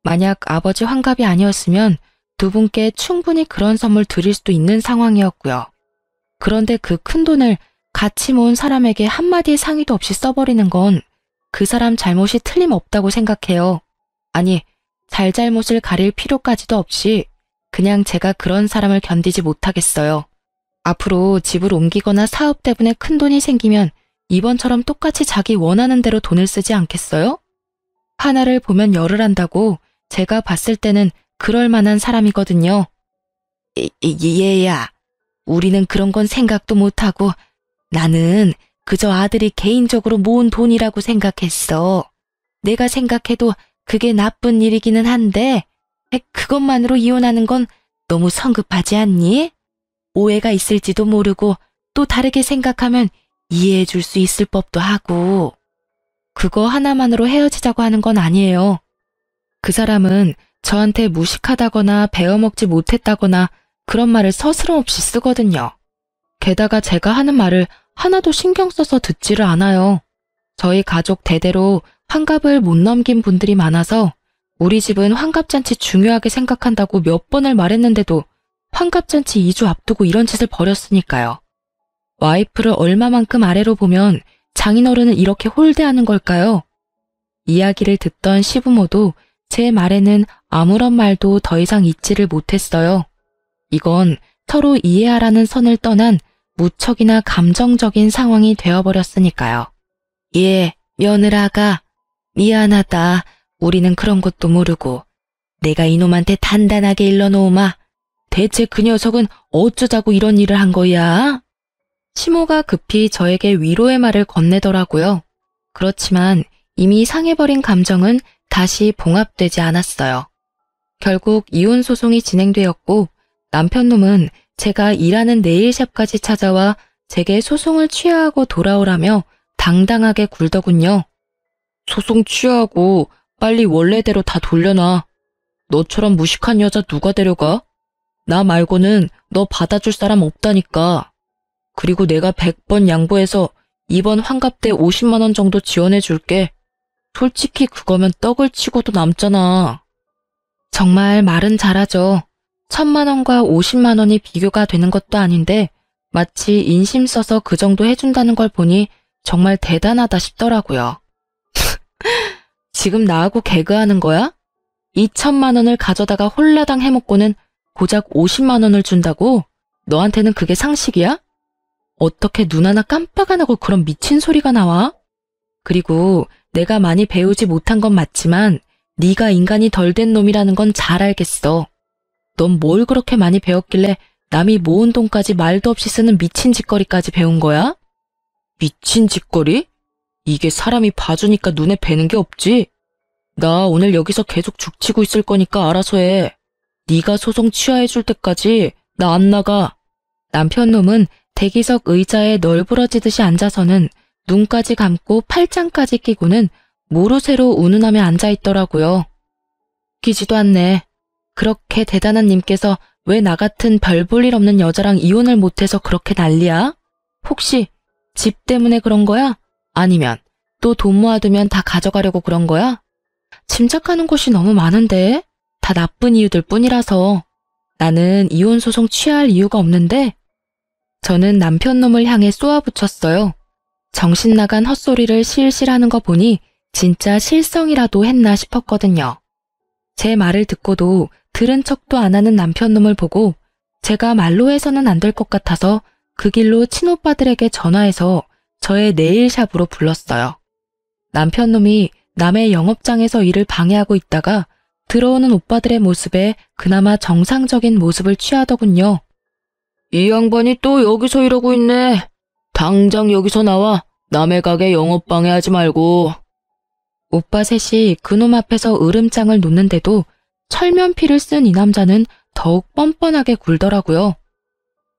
[SPEAKER 1] 만약 아버지 환갑이 아니었으면 두 분께 충분히 그런 선물 드릴 수도 있는 상황이었고요. 그런데 그 큰 돈을 같이 모은 사람에게 한마디의 상의도 없이 써버리는 건 그 사람 잘못이 틀림없다고 생각해요. 아니, 잘잘못을 가릴 필요까지도 없이 그냥 제가 그런 사람을 견디지 못하겠어요. 앞으로 집을 옮기거나 사업 때문에 큰 돈이 생기면 이번처럼 똑같이 자기 원하는 대로 돈을 쓰지 않겠어요? 하나를 보면 열을 한다고 제가 봤을 때는 그럴 만한 사람이거든요. 얘야, 우리는 그런 건 생각도 못하고 나는 그저 아들이 개인적으로 모은 돈이라고 생각했어. 내가 생각해도 그게 나쁜 일이기는 한데 그것만으로 이혼하는 건 너무 성급하지 않니? 오해가 있을지도 모르고 또 다르게 생각하면 이해해 줄 수 있을 법도 하고. 그거 하나만으로 헤어지자고 하는 건 아니에요. 그 사람은 저한테 무식하다거나 배워먹지 못했다거나 그런 말을 서스럼없이 쓰거든요. 게다가 제가 하는 말을 하나도 신경 써서 듣지를 않아요. 저희 가족 대대로 환갑을 못 넘긴 분들이 많아서 우리 집은 환갑잔치 중요하게 생각한다고 몇 번을 말했는데도 환갑잔치 2주 앞두고 이런 짓을 벌였으니까요. 와이프를 얼마만큼 아래로 보면 장인어른은 이렇게 홀대하는 걸까요? 이야기를 듣던 시부모도 제 말에는 아무런 말도 더 이상 잊지를 못했어요. 이건 서로 이해하라는 선을 떠난 무척이나 감정적인 상황이 되어버렸으니까요. 예, 며느라가 미안하다. 우리는 그런 것도 모르고 내가 이놈한테 단단하게 일러놓으마. 대체 그 녀석은 어쩌자고 이런 일을 한 거야? 시모가 급히 저에게 위로의 말을 건네더라고요. 그렇지만 이미 상해버린 감정은 다시 봉합되지 않았어요. 결국 이혼 소송이 진행되었고 남편놈은 제가 일하는 네일샵까지 찾아와 제게 소송을 취하하고 돌아오라며 당당하게 굴더군요. 소송 취하하고 빨리 원래대로 다 돌려놔. 너처럼 무식한 여자 누가 데려가? 나 말고는 너 받아줄 사람 없다니까. 그리고 내가 100번 양보해서 이번 환갑 때 50만 원 정도 지원해 줄게. 솔직히 그거면 떡을 치고도 남잖아. 정말 말은 잘하죠. 1,000만 원과 50만 원이 비교가 되는 것도 아닌데 마치 인심 써서 그 정도 해준다는 걸 보니 정말 대단하다 싶더라고요. 지금 나하고 개그하는 거야? 2,000만 원을 가져다가 홀라당 해먹고는 고작 50만 원을 준다고? 너한테는 그게 상식이야? 어떻게 눈 하나 깜빡 안 하고 그런 미친 소리가 나와? 그리고 내가 많이 배우지 못한 건 맞지만 네가 인간이 덜 된 놈이라는 건 잘 알겠어. 넌 뭘 그렇게 많이 배웠길래 남이 모은 돈까지 말도 없이 쓰는 미친 짓거리까지 배운 거야? 미친 짓거리? 이게 사람이 봐주니까 눈에 뵈는 게 없지? 나 오늘 여기서 계속 죽치고 있을 거니까 알아서 해. 네가 소송 취하해줄 때까지 나 안 나가. 남편놈은 대기석 의자에 널브러지듯이 앉아서는 눈까지 감고 팔짱까지 끼고는 모르쇠로 운운하며 앉아있더라고요. 웃기지도 않네. 그렇게 대단한 님께서 왜 나 같은 별 볼 일 없는 여자랑 이혼을 못해서 그렇게 난리야? 혹시 집 때문에 그런 거야? 아니면 또 돈 모아두면 다 가져가려고 그런 거야? 짐작하는 곳이 너무 많은데 다 나쁜 이유들 뿐이라서 나는 이혼 소송 취할 이유가 없는데. 저는 남편놈을 향해 쏘아붙였어요. 정신 나간 헛소리를 실실 하는 거 보니 진짜 실성이라도 했나 싶었거든요. 제 말을 듣고도 들은 척도 안 하는 남편놈을 보고 제가 말로 해서는 안 될 것 같아서 그 길로 친오빠들에게 전화해서 저의 네일샵으로 불렀어요. 남편놈이 남의 영업장에서 일을 방해하고 있다가 들어오는 오빠들의 모습에 그나마 정상적인 모습을 취하더군요. 이 양반이 또 여기서 이러고 있네. 당장 여기서 나와. 남의 가게 영업 방해하지 말고. 오빠 셋이 그놈 앞에서 으름장을 놓는데도 철면피를 쓴 이 남자는 더욱 뻔뻔하게 굴더라고요.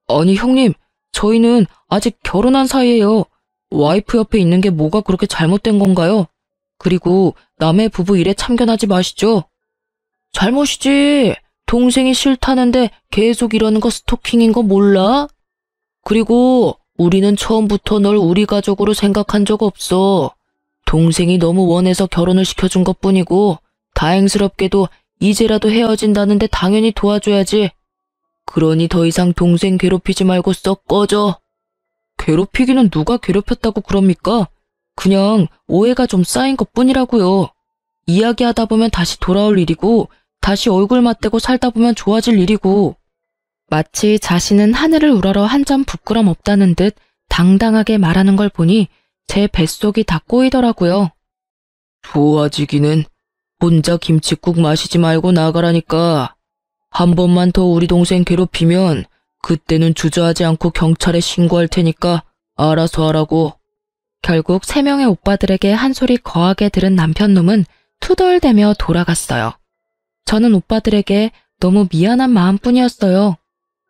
[SPEAKER 1] 아니 형님, 저희는 아직 결혼한 사이예요. 와이프 옆에 있는 게 뭐가 그렇게 잘못된 건가요? 그리고 남의 부부 일에 참견하지 마시죠. 잘못이지. 동생이 싫다는데 계속 이러는 거 스토킹인 거 몰라? 그리고 우리는 처음부터 널 우리 가족으로 생각한 적 없어. 동생이 너무 원해서 결혼을 시켜준 것뿐이고 다행스럽게도 이제라도 헤어진다는데 당연히 도와줘야지. 그러니 더 이상 동생 괴롭히지 말고 썩 꺼져. 괴롭히기는 누가 괴롭혔다고 그럽니까? 그냥 오해가 좀 쌓인 것뿐이라고요. 이야기하다 보면 다시 돌아올 일이고 다시 얼굴 맞대고 살다 보면 좋아질 일이고. 마치 자신은 하늘을 우러러 한 점 부끄럼 없다는 듯 당당하게 말하는 걸 보니 제 뱃속이 다 꼬이더라고요. 좋아지기는 혼자 김칫국 마시지 말고 나가라니까. 한 번만 더 우리 동생 괴롭히면 그때는 주저하지 않고 경찰에 신고할 테니까 알아서 하라고. 결국 3명의 오빠들에게 한 소리 거하게 들은 남편놈은 투덜대며 돌아갔어요. 저는 오빠들에게 너무 미안한 마음뿐이었어요.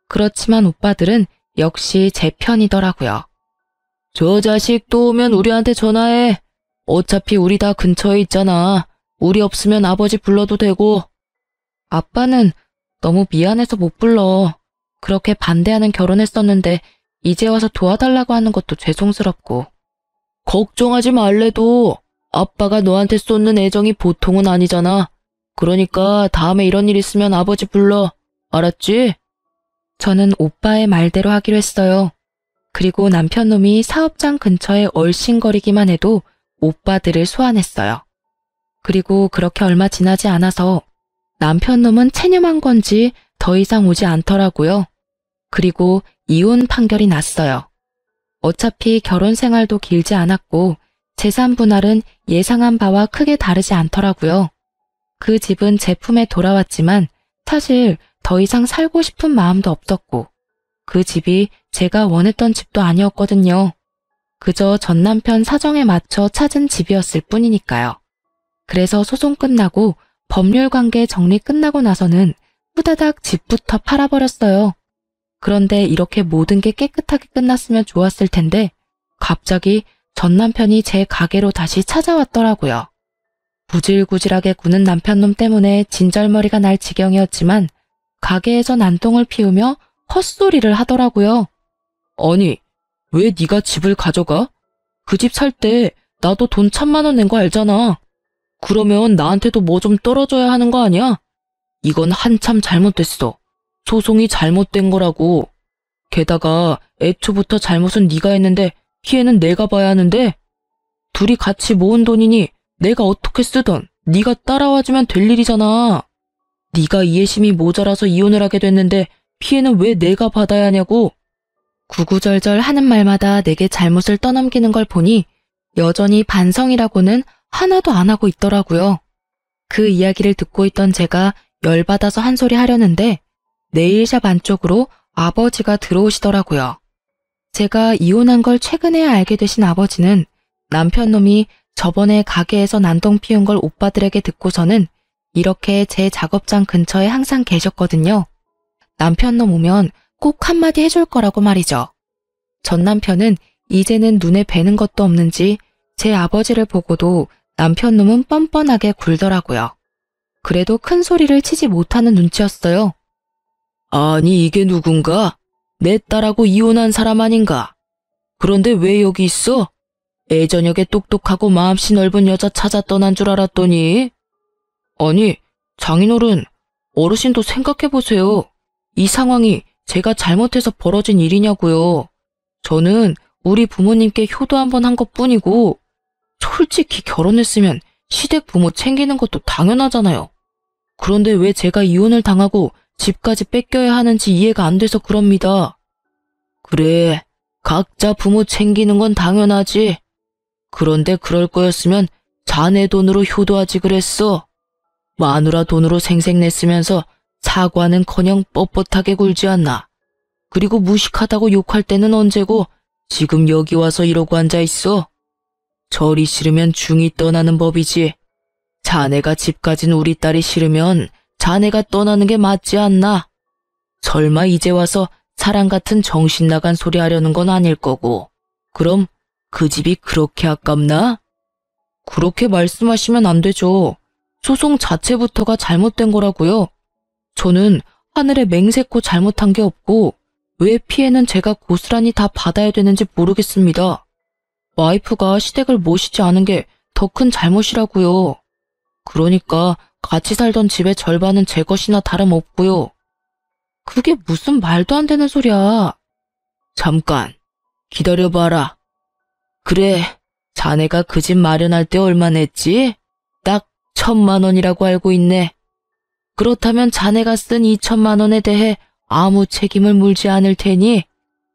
[SPEAKER 1] 그렇지만 오빠들은 역시 제 편이더라고요. 저 자식 또 오면 우리한테 전화해. 어차피 우리 다 근처에 있잖아. 우리 없으면 아버지 불러도 되고. 아빠는 너무 미안해서 못 불러. 그렇게 반대하는 결혼했었는데 이제 와서 도와달라고 하는 것도 죄송스럽고. 걱정하지 말래도 아빠가 너한테 쏟는 애정이 보통은 아니잖아. 그러니까 다음에 이런 일 있으면 아버지 불러. 알았지? 저는 오빠의 말대로 하기로 했어요. 그리고 남편놈이 사업장 근처에 얼씬거리기만 해도 오빠들을 소환했어요. 그리고 그렇게 얼마 지나지 않아서 남편놈은 체념한 건지 더 이상 오지 않더라고요. 그리고 이혼 판결이 났어요. 어차피 결혼 생활도 길지 않았고 재산 분할은 예상한 바와 크게 다르지 않더라고요. 그 집은 제 품에 돌아왔지만 사실 더 이상 살고 싶은 마음도 없었고 그 집이 제가 원했던 집도 아니었거든요. 그저 전 남편 사정에 맞춰 찾은 집이었을 뿐이니까요. 그래서 소송 끝나고 법률관계 정리 끝나고 나서는 후다닥 집부터 팔아버렸어요. 그런데 이렇게 모든 게 깨끗하게 끝났으면 좋았을 텐데 갑자기 전 남편이 제 가게로 다시 찾아왔더라고요. 구질구질하게 구는 남편놈 때문에 진절머리가 날 지경이었지만 가게에서 난동을 피우며 헛소리를 하더라고요. 아니, 왜 네가 집을 가져가? 그 집 살 때 나도 돈 1,000만 원 낸 거 알잖아. 그러면 나한테도 뭐 좀 떨어져야 하는 거 아니야? 이건 한참 잘못됐어. 소송이 잘못된 거라고. 게다가 애초부터 잘못은 네가 했는데 피해는 내가 봐야 하는데 둘이 같이 모은 돈이니 내가 어떻게 쓰던 네가 따라와주면 될 일이잖아. 네가 이해심이 모자라서 이혼을 하게 됐는데 피해는 왜 내가 받아야 하냐고. 구구절절 하는 말마다 내게 잘못을 떠넘기는 걸 보니 여전히 반성이라고는 하나도 안 하고 있더라고요. 그 이야기를 듣고 있던 제가 열받아서 한 소리 하려는데 네일샵 안쪽으로 아버지가 들어오시더라고요. 제가 이혼한 걸 최근에 알게 되신 아버지는 남편놈이 저번에 가게에서 난동 피운 걸 오빠들에게 듣고서는 이렇게 제 작업장 근처에 항상 계셨거든요. 남편놈 오면 꼭 한마디 해줄 거라고 말이죠. 전 남편은 이제는 눈에 뵈는 것도 없는지 제 아버지를 보고도 남편놈은 뻔뻔하게 굴더라고요. 그래도 큰 소리를 치지 못하는 눈치였어요. 아니 이게 누군가? 내 딸하고 이혼한 사람 아닌가? 그런데 왜 여기 있어? 애저녁에 똑똑하고 마음씨 넓은 여자 찾아 떠난 줄 알았더니. 아니 장인어른, 어르신도 생각해보세요. 이 상황이 제가 잘못해서 벌어진 일이냐고요. 저는 우리 부모님께 효도 한번 한 것뿐이고 솔직히 결혼했으면 시댁 부모 챙기는 것도 당연하잖아요. 그런데 왜 제가 이혼을 당하고 집까지 뺏겨야 하는지 이해가 안 돼서 그럽니다. 그래, 각자 부모 챙기는 건 당연하지. 그런데 그럴 거였으면 자네 돈으로 효도하지 그랬어. 마누라 돈으로 생색냈으면서 사과는커녕 뻣뻣하게 굴지 않나. 그리고 무식하다고 욕할 때는 언제고 지금 여기 와서 이러고 앉아있어. 절이 싫으면 중이 떠나는 법이지. 자네가 집 가진 우리 딸이 싫으면 자네가 떠나는 게 맞지 않나. 설마 이제 와서 사랑 같은 정신 나간 소리 하려는 건 아닐 거고. 그럼 그 집이 그렇게 아깝나? 그렇게 말씀하시면 안 되죠. 소송 자체부터가 잘못된 거라고요. 저는 하늘에 맹세코 잘못한 게 없고 왜 피해는 제가 고스란히 다 받아야 되는지 모르겠습니다. 와이프가 시댁을 모시지 않은 게 더 큰 잘못이라고요. 그러니까 같이 살던 집의 절반은 제 것이나 다름없고요. 그게 무슨 말도 안 되는 소리야. 잠깐 기다려봐라. 그래, 자네가 그 집 마련할 때 얼마 냈지? 딱 1,000만 원이라고 알고 있네. 그렇다면 자네가 쓴 2,000만 원에 대해 아무 책임을 물지 않을 테니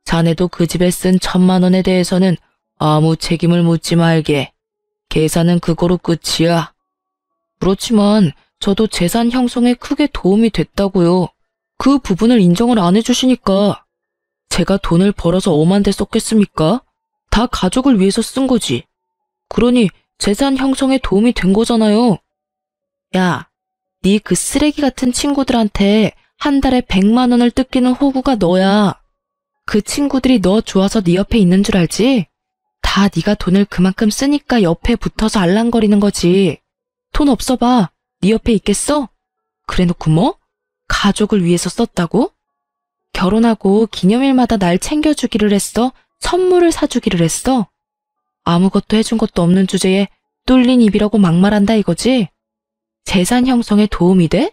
[SPEAKER 1] 자네도 그 집에 쓴 1,000만 원에 대해서는 아무 책임을 묻지 말게. 계산은 그거로 끝이야. 그렇지만 저도 재산 형성에 크게 도움이 됐다고요. 그 부분을 인정을 안 해주시니까 제가 돈을 벌어서 엄한데 썼겠습니까? 다 가족을 위해서 쓴 거지. 그러니 재산 형성에 도움이 된 거잖아요. 야, 네 그 쓰레기 같은 친구들한테 한 달에 100만 원을 뜯기는 호구가 너야. 그 친구들이 너 좋아서 네 옆에 있는 줄 알지? 다 네가 돈을 그만큼 쓰니까 옆에 붙어서 알랑거리는 거지. 돈 없어봐. 네 옆에 있겠어? 그래놓고 뭐? 가족을 위해서 썼다고? 결혼하고 기념일마다 날 챙겨주기를 했어? 선물을 사주기를 했어? 아무것도 해준 것도 없는 주제에 뚫린 입이라고 막말한다 이거지? 재산 형성에 도움이 돼?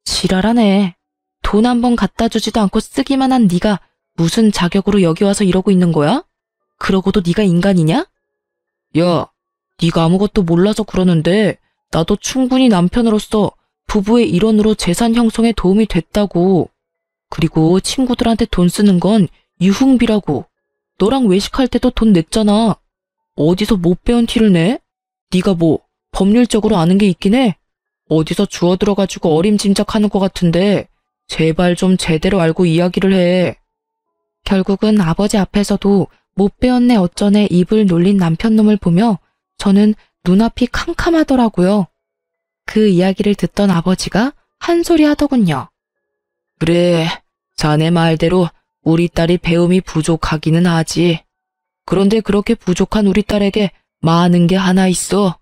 [SPEAKER 1] 지랄하네. 돈 한 번 갖다 주지도 않고 쓰기만 한 네가 무슨 자격으로 여기 와서 이러고 있는 거야? 그러고도 네가 인간이냐? 야, 네가 아무것도 몰라서 그러는데 나도 충분히 남편으로서 부부의 일원으로 재산 형성에 도움이 됐다고. 그리고 친구들한테 돈 쓰는 건 유흥비라고. 너랑 외식할 때도 돈 냈잖아. 어디서 못 배운 티를 내? 네가 뭐 법률적으로 아는 게 있긴 해? 어디서 주워들어가지고 어림짐작하는 것 같은데 제발 좀 제대로 알고 이야기를 해. 결국은 아버지 앞에서도 못 배웠네 어쩌네 입을 놀린 남편놈을 보며 저는 눈앞이 캄캄하더라고요. 그 이야기를 듣던 아버지가 한 소리 하더군요. 그래, 자네 말대로 우리 딸이 배움이 부족하기는 하지. 그런데 그렇게 부족한 우리 딸에게 많은 게 하나 있어.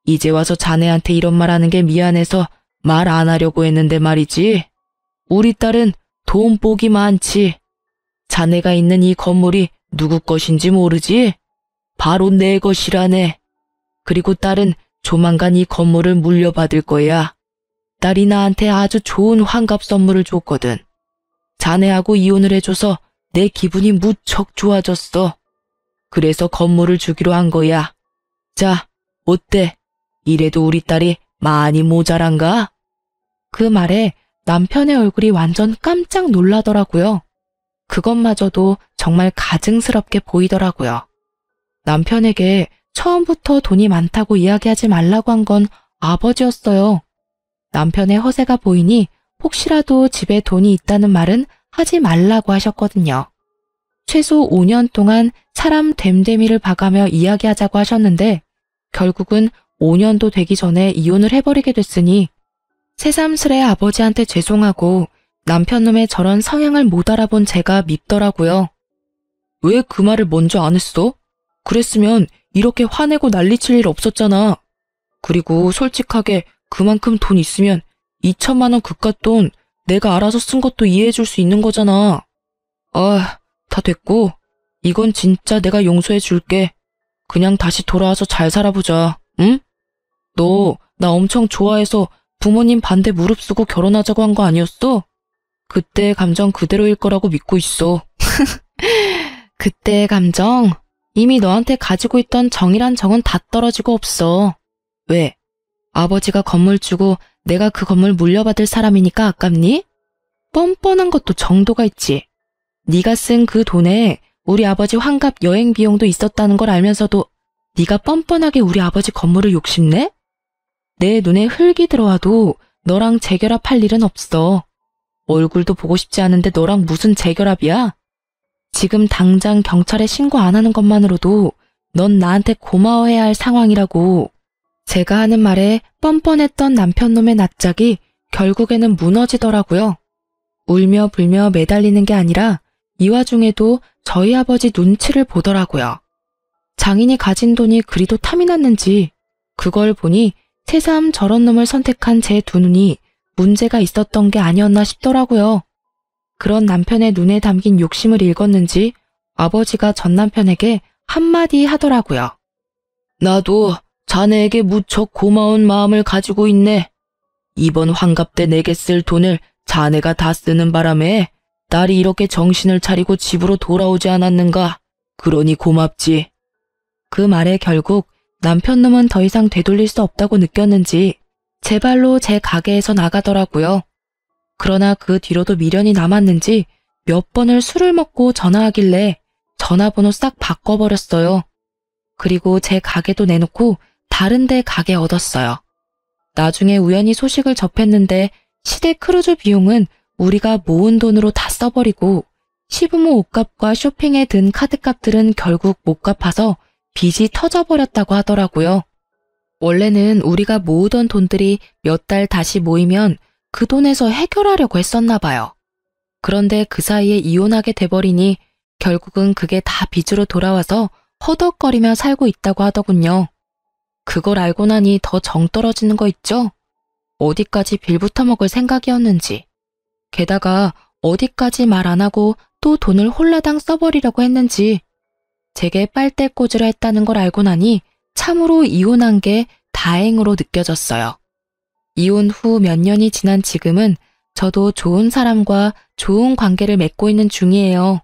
[SPEAKER 1] 이제 와서 자네한테 이런 말 하는 게 미안해서 말 안 하려고 했는데 말이지. 우리 딸은 돈복이 많지. 자네가 있는 이 건물이 누구 것인지 모르지? 바로 내 것이라네. 그리고 딸은 조만간 이 건물을 물려받을 거야. 딸이 나한테 아주 좋은 환갑 선물을 줬거든. 자네하고 이혼을 해줘서 내 기분이 무척 좋아졌어. 그래서 건물을 주기로 한 거야. 자, 어때? 이래도 우리 딸이 많이 모자란가? 그 말에 남편의 얼굴이 완전 깜짝 놀라더라고요. 그것마저도 정말 가증스럽게 보이더라고요. 남편에게 처음부터 돈이 많다고 이야기하지 말라고 한 건 아버지였어요. 남편의 허세가 보이니 혹시라도 집에 돈이 있다는 말은 하지 말라고 하셨거든요. 최소 5년 동안 사람 됨됨이를 봐가며 이야기하자고 하셨는데 결국은 5년도 되기 전에 이혼을 해버리게 됐으니 새삼스레 아버지한테 죄송하고 남편놈의 저런 성향을 못 알아본 제가 밉더라고요. 왜 그 말을 먼저 안 했어? 그랬으면 이렇게 화내고 난리칠 일 없었잖아. 그리고 솔직하게 그만큼 돈 있으면 2,000만 원 그깟 돈 내가 알아서 쓴 것도 이해해 줄 수 있는 거잖아. 아, 다 됐고 이건 진짜 내가 용서해 줄게. 그냥 다시 돌아와서 잘 살아보자. 응? 너 나 엄청 좋아해서 부모님 반대 무릅쓰고 결혼하자고 한 거 아니었어? 그때 감정 그대로일 거라고 믿고 있어. 그때의 감정? 이미 너한테 가지고 있던 정이란 정은 다 떨어지고 없어. 왜? 아버지가 건물 주고 내가 그 건물 물려받을 사람이니까 아깝니? 뻔뻔한 것도 정도가 있지. 네가 쓴 그 돈에 우리 아버지 환갑 여행 비용도 있었다는 걸 알면서도 네가 뻔뻔하게 우리 아버지 건물을 욕심내? 내 눈에 흙이 들어와도 너랑 재결합할 일은 없어. 얼굴도 보고 싶지 않은데 너랑 무슨 재결합이야? 지금 당장 경찰에 신고 안 하는 것만으로도 넌 나한테 고마워해야 할 상황이라고. 제가 하는 말에 뻔뻔했던 남편놈의 낯짝이 결국에는 무너지더라고요. 울며 불며 매달리는 게 아니라 이 와중에도 저희 아버지 눈치를 보더라고요. 장인이 가진 돈이 그리도 탐이 났는지 그걸 보니 새삼 저런 놈을 선택한 제 두 눈이 문제가 있었던 게 아니었나 싶더라고요. 그런 남편의 눈에 담긴 욕심을 읽었는지 아버지가 전 남편에게 한마디 하더라고요. 나도 자네에게 무척 고마운 마음을 가지고 있네. 이번 환갑 때 내게 쓸 돈을 자네가 다 쓰는 바람에 딸이 이렇게 정신을 차리고 집으로 돌아오지 않았는가. 그러니 고맙지. 그 말에 결국 남편놈은 더 이상 되돌릴 수 없다고 느꼈는지 제 발로 제 가게에서 나가더라고요. 그러나 그 뒤로도 미련이 남았는지 몇 번을 술을 먹고 전화하길래 전화번호 싹 바꿔버렸어요. 그리고 제 가게도 내놓고 다른 데 가게 얻었어요. 나중에 우연히 소식을 접했는데 시댁 크루즈 비용은 우리가 모은 돈으로 다 써버리고 시부모 옷값과 쇼핑에 든 카드값들은 결국 못 갚아서 빚이 터져버렸다고 하더라고요. 원래는 우리가 모으던 돈들이 몇 달 다시 모이면 그 돈에서 해결하려고 했었나 봐요. 그런데 그 사이에 이혼하게 돼버리니 결국은 그게 다 빚으로 돌아와서 허덕거리며 살고 있다고 하더군요. 그걸 알고 나니 더 정 떨어지는 거 있죠? 어디까지 빌부터 먹을 생각이었는지. 게다가 어디까지 말 안 하고 또 돈을 홀라당 써버리려고 했는지. 제게 빨대꽂으려 했다는 걸 알고 나니 참으로 이혼한 게 다행으로 느껴졌어요. 이혼 후 몇 년이 지난 지금은 저도 좋은 사람과 좋은 관계를 맺고 있는 중이에요.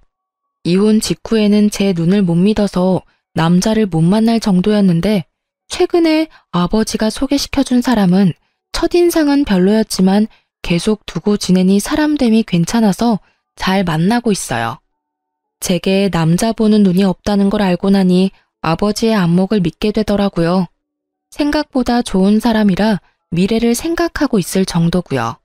[SPEAKER 1] 이혼 직후에는 제 눈을 못 믿어서 남자를 못 만날 정도였는데 최근에 아버지가 소개시켜준 사람은 첫인상은 별로였지만 계속 두고 지내니 사람됨이 괜찮아서 잘 만나고 있어요. 제게 남자 보는 눈이 없다는 걸 알고 나니 아버지의 안목을 믿게 되더라고요. 생각보다 좋은 사람이라 미래를 생각하고 있을 정도고요.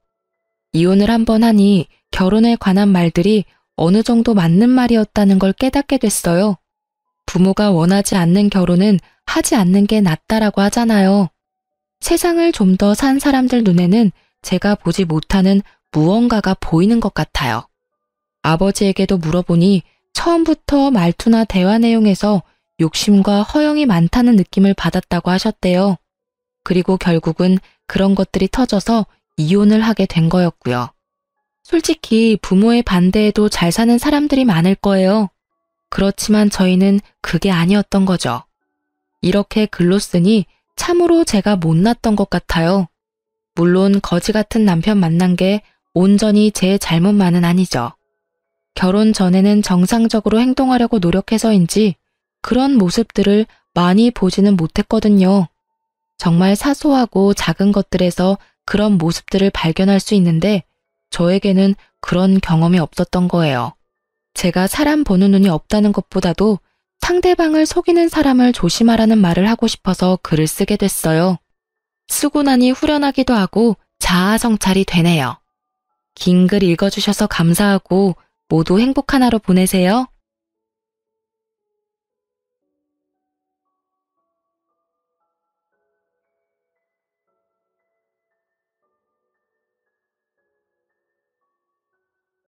[SPEAKER 1] 이혼을 한번 하니 결혼에 관한 말들이 어느 정도 맞는 말이었다는 걸 깨닫게 됐어요. 부모가 원하지 않는 결혼은 하지 않는 게 낫다라고 하잖아요. 세상을 좀 더 산 사람들 눈에는 제가 보지 못하는 무언가가 보이는 것 같아요. 아버지에게도 물어보니 처음부터 말투나 대화 내용에서 욕심과 허영이 많다는 느낌을 받았다고 하셨대요. 그리고 결국은 그런 것들이 터져서 이혼을 하게 된 거였고요. 솔직히 부모의 반대에도 잘 사는 사람들이 많을 거예요. 그렇지만 저희는 그게 아니었던 거죠. 이렇게 글로 쓰니 참으로 제가 못났던 것 같아요. 물론 거지 같은 남편 만난 게 온전히 제 잘못만은 아니죠. 결혼 전에는 정상적으로 행동하려고 노력해서인지 그런 모습들을 많이 보지는 못했거든요. 정말 사소하고 작은 것들에서 그런 모습들을 발견할 수 있는데 저에게는 그런 경험이 없었던 거예요. 제가 사람 보는 눈이 없다는 것보다도 상대방을 속이는 사람을 조심하라는 말을 하고 싶어서 글을 쓰게 됐어요. 쓰고 나니 후련하기도 하고 자아성찰이 되네요. 긴 글 읽어주셔서 감사하고 모두 행복한 하루 보내세요.